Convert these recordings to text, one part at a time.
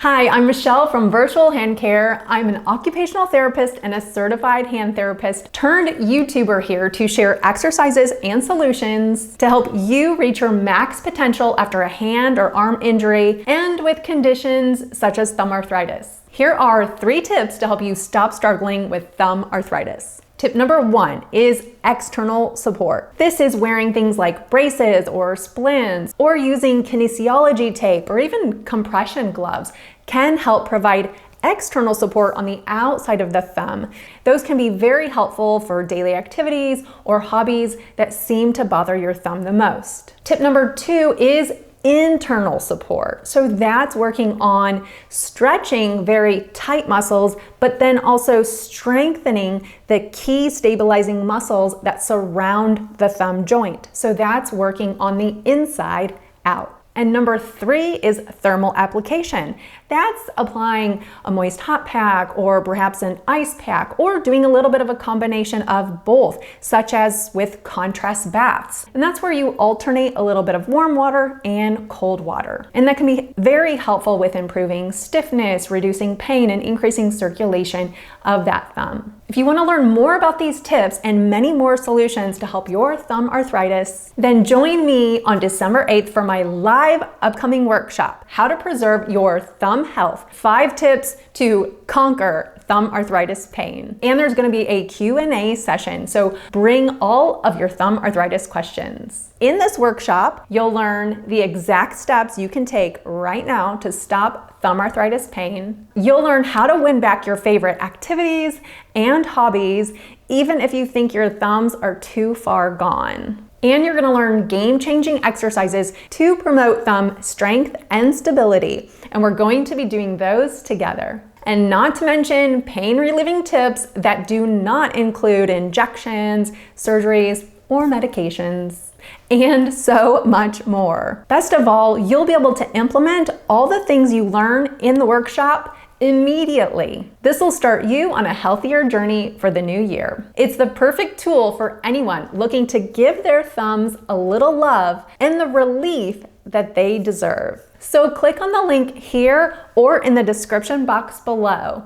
Hi, I'm Michelle from Virtual Hand Care. I'm an occupational therapist and a certified hand therapist turned YouTuber here to share exercises and solutions to help you reach your max potential after a hand or arm injury and with conditions such as thumb arthritis. Here are 3 tips to help you stop struggling with thumb arthritis. Tip number 1 is external support. This is wearing things like braces or splints or using kinesiology tape or even compression gloves can help provide external support on the outside of the thumb. Those can be very helpful for daily activities or hobbies that seem to bother your thumb the most. Tip number 2 is internal support. So that's working on stretching very tight muscles, but then also strengthening the key stabilizing muscles that surround the thumb joint. So that's working on the inside out. And number 3 is thermal application. That's applying a moist hot pack or perhaps an ice pack or doing a little bit of a combination of both, such as with contrast baths. And that's where you alternate a little bit of warm water and cold water. And that can be very helpful with improving stiffness, reducing pain, and increasing circulation of that thumb. If you want to learn more about these tips and many more solutions to help your thumb arthritis, then join me on December 8th for my live upcoming workshop, How to Preserve Your Thumb Health, 5 tips to conquer thumb arthritis pain. And there's going to be a Q&A session, so bring all of your thumb arthritis questions. In this workshop, you'll learn the exact steps you can take right now to stop thumb arthritis pain. You'll learn how to win back your favorite activities and hobbies, even if you think your thumbs are too far gone. And you're gonna learn game-changing exercises to promote thumb strength and stability. And we're going to be doing those together. And not to mention pain-relieving tips that do not include injections, surgeries, or medications, and so much more. Best of all, you'll be able to implement all the things you learn in the workshop immediately. This will start you on a healthier journey for the new year. It's the perfect tool for anyone looking to give their thumbs a little love and the relief that they deserve. So click on the link here or in the description box below.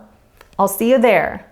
I'll see you there.